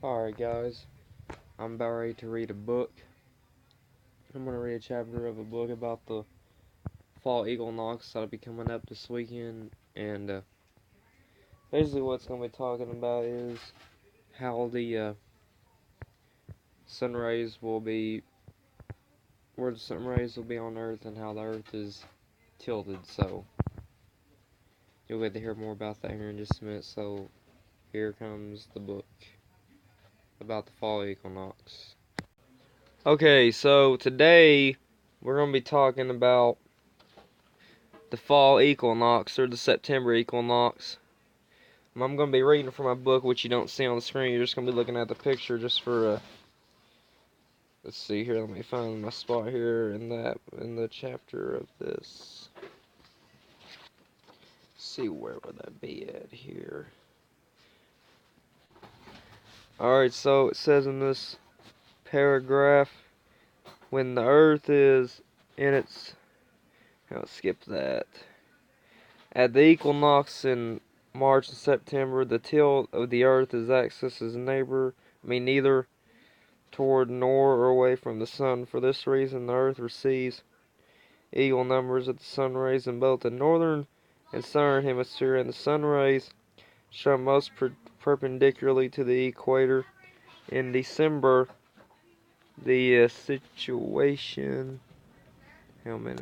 Alright guys, I'm about ready to read a book. I'm going to read a chapter of a book about the Fall Equinox that'll be coming up this weekend, and basically what it's going to be talking about is how the sun rays will be, where the sun rays will be on Earth and how the Earth is tilted. So you'll get to hear more about that here in just a minute. So here comes the book about the Fall Equinox. Okay, so today we're going to be talking about the Fall Equinox, or the September Equinox. I'm going to be reading from my book, which you don't see on the screen. You're just going to be looking at the picture just for, let's see here, let me find my spot here in the chapter of this. Let's see, where would that be at here? Alright, so it says in this paragraph, when the Earth is in its, I'll skip that. At the equinox in March and September, the tilt of the Earth is axis is neither toward nor or away from the sun. For this reason, the Earth receives equal numbers of the sun rays in both the northern and southern hemisphere, and the sun rays shine most perpendicularly to the equator. In December, the situation is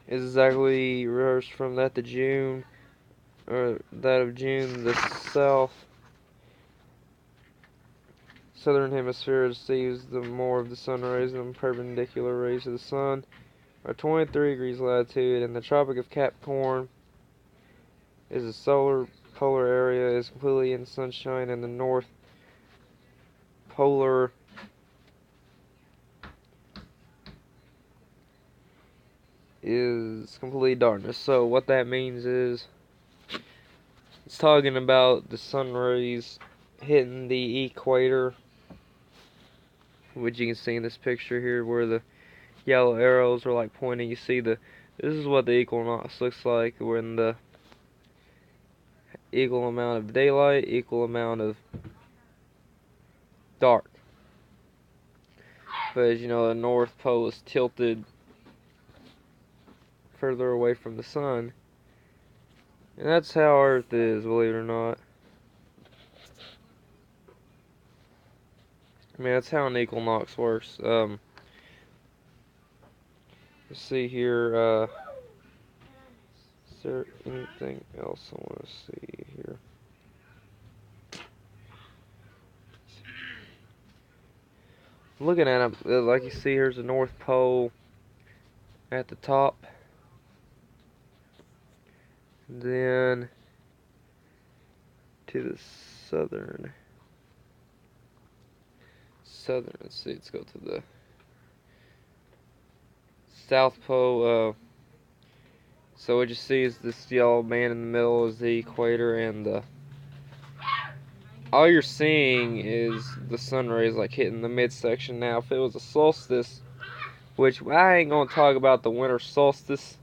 exactly reversed from that to June, or that of June. The southern hemisphere receives the more of the sun rays than perpendicular rays of the sun. At 23 degrees latitude, and the Tropic of Capricorn is the solar polar area is completely in sunshine, and the North Polar is completely darkness. So what that means is it's talking about the sun rays hitting the equator, which you can see in this picture here where the yellow arrows are like pointing. You see this is what the equinox looks like when the equal amount of daylight, equal amount of dark. But as you know, the North Pole is tilted further away from the sun. And that's how Earth is, believe it or not. I mean, that's how an equinox works. Let's see here, is there anything else I want to see here? Looking at it, like you see, here's the North Pole at the top. Then to the southern, let's see, let's go to the South Pole. So what you see is this yellow band in the middle is the equator, and all you're seeing is the sun rays like hitting the midsection. Now, if it was a solstice, which I ain't gonna talk about the winter solstice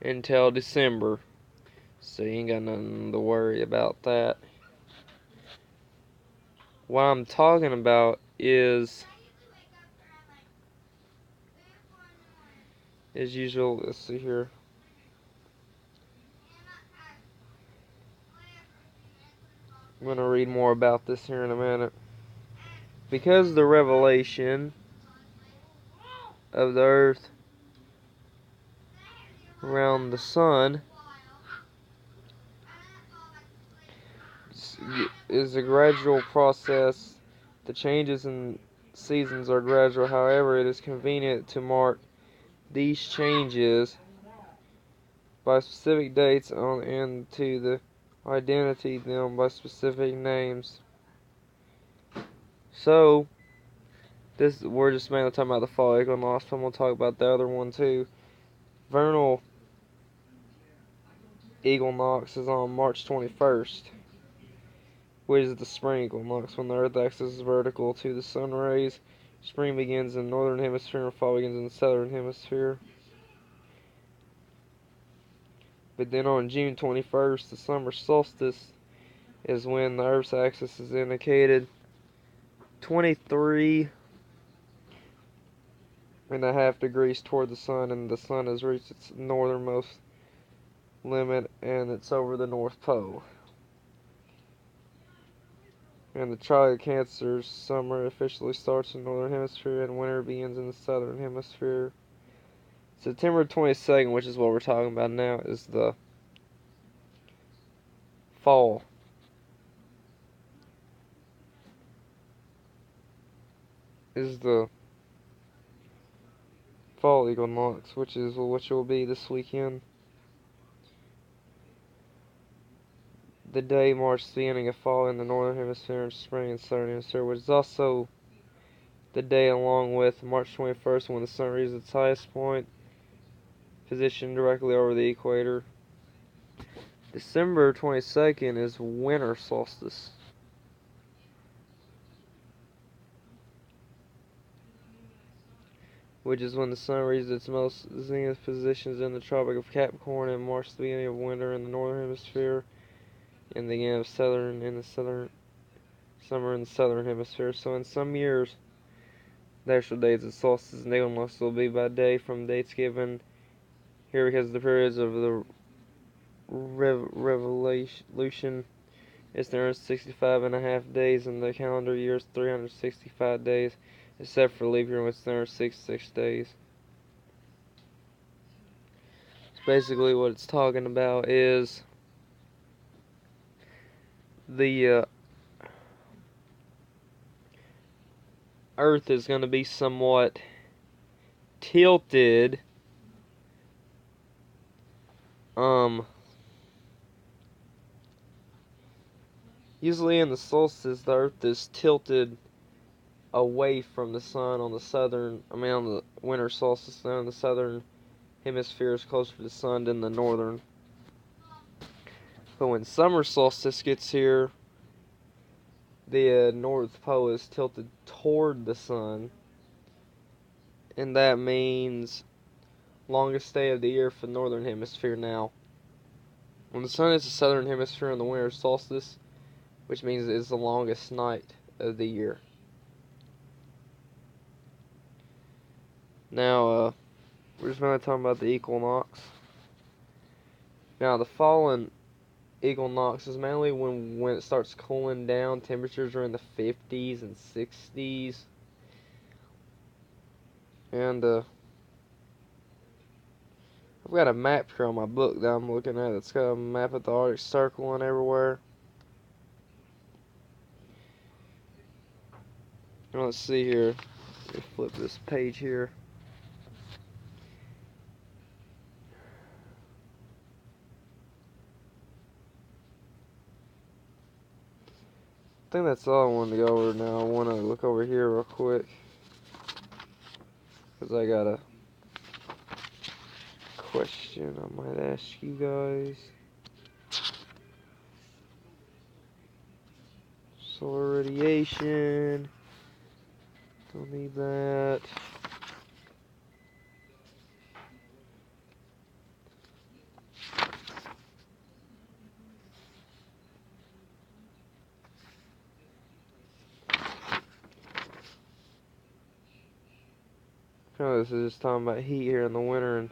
until December, so you ain't got nothing to worry about that. What I'm talking about is, as usual, let's see here. I'm going to read more about this here in a minute. Because the revelation of the Earth around the sun is a gradual process, the changes in seasons are gradual. However, it is convenient to mark these changes by specific dates and to identify them by specific names. So, we're just mainly talking about the Fall Equinox, but I'm going to talk about the other one too. Vernal Equinox is on March 21st, which is the Spring Equinox, when the Earth axis is vertical to the sun rays. Spring begins in the northern hemisphere and fall begins in the southern hemisphere. But then on June 21st, the summer solstice is when the Earth's axis is indicated 23.5 degrees toward the sun, and the sun has reached its northernmost limit, and it's over the North Pole. And the tropic of Cancer's summer officially starts in the northern hemisphere, and winter begins in the southern hemisphere. September 22nd, which is what we're talking about now, is the fall. Is the Fall Equinox, which will be this weekend. The day marks the beginning of fall in the northern hemisphere and spring in the southern hemisphere, which is also the day along with March 21st when the sun reaches its highest point, positioned directly over the equator. December 22nd is winter solstice, which is when the sun reaches its most zenith positions in the Tropic of Capricorn and marks the beginning of winter in the northern hemisphere and the beginning of summer in the southern hemisphere. So in some years, the actual days of solstice and equinox will be by day from dates given here, because the periods of the revolution is 365.5 days, and the calendar year is 365 days, except for leap year, which is 366 days. So basically what it's talking about is the Earth is going to be somewhat tilted usually in the solstice the Earth is tilted away from the sun on the winter solstice. Now in the southern hemisphere is closer to the sun than the northern. But when summer solstice gets here, the North Pole is tilted toward the sun, and that means longest day of the year for the northern hemisphere. Now, when the sun is the southern hemisphere on the winter solstice, which means it's the longest night of the year. Now, we're just going to talk about the equinox. Now, the fallen equinox is mainly when it starts cooling down. Temperatures are in the 50s and 60s. And I've got a map here on my book that I'm looking at. It's got a map of the Arctic Circle and everywhere. Now let's see here. Let me flip this page here. I think that's all I wanted to go over now. I want to look over here real quick, because I got a question I might ask you guys. Solar radiation. Don't need that. Oh, this is just talking about heat here in the winter and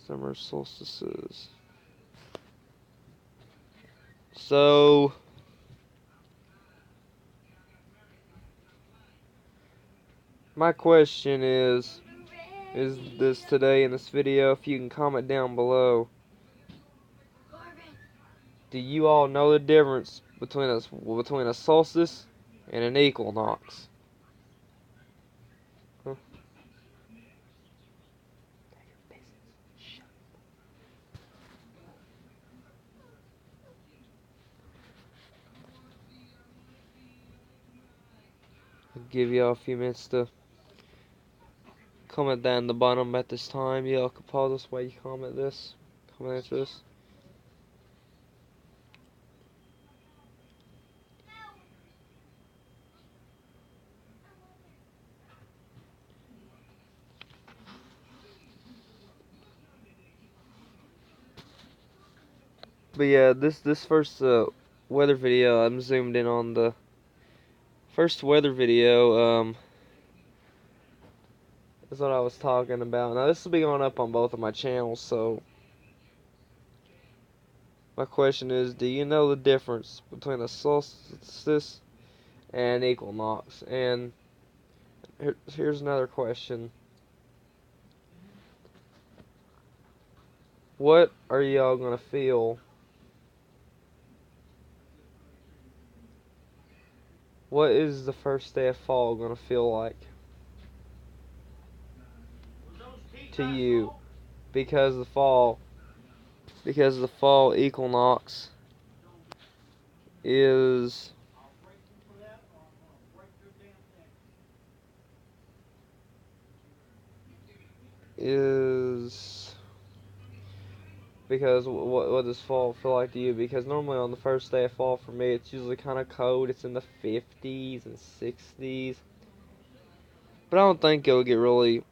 summer solstices. So, my question is this today in this video, if you can comment down below, do you all know the difference between a solstice and an equinox? Huh? I'll give y'all a few minutes to comment down the bottom at this time. Y'all can pause this while you comment answer this. But yeah, this first weather video, I'm zoomed in on the first weather video. Is what I was talking about. Now this will be going up on both of my channels. So my question is, do you know the difference between a solstice and equinox? And here's another question: what are y'all gonna feel? What is the first day of fall gonna feel like to you? Because the fall equinox is because what does fall feel like to you? Because normally on the first day of fall for me, it's usually kind of cold. It's in the 50s and 60s, but I don't think it'll get really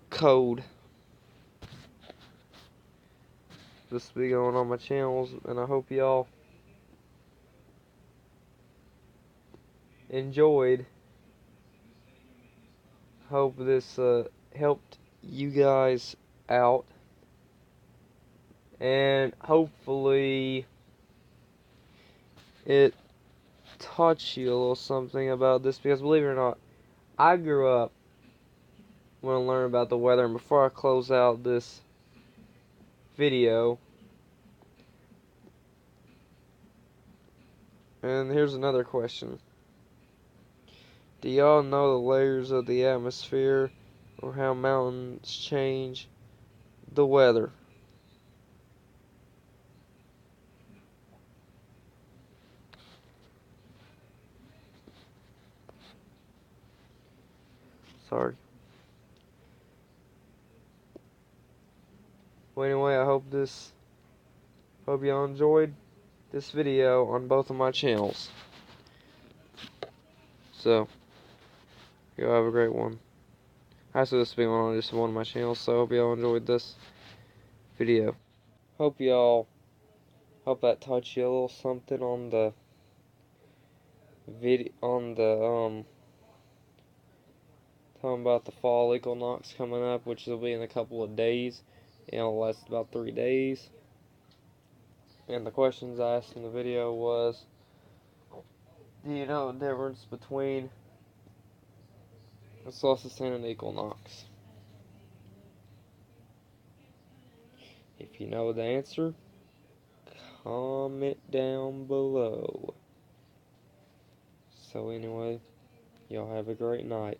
cold. This will be going on my channels, and I hope y'all enjoyed. Hope this helped you guys out, and hopefully it taught you a little something about this, because believe it or not, I grew up when I learned about the weather. And before I close out this video, and here's another question: do y'all know the layers of the atmosphere, or how mountains change the weather? Sorry. Well, anyway, I hope y'all enjoyed this video on both of my channels. So, y'all have a great one. I said this being on just one of my channels, so I hope y'all enjoyed this video. Hope that taught you a little something on the video, talking about the fall equinox coming up, which will be in a couple of days. It'll last about 3 days. And the questions I asked in the video was, do you know the difference between a solstice and an equinox? If you know the answer, comment down below. So anyway, y'all have a great night.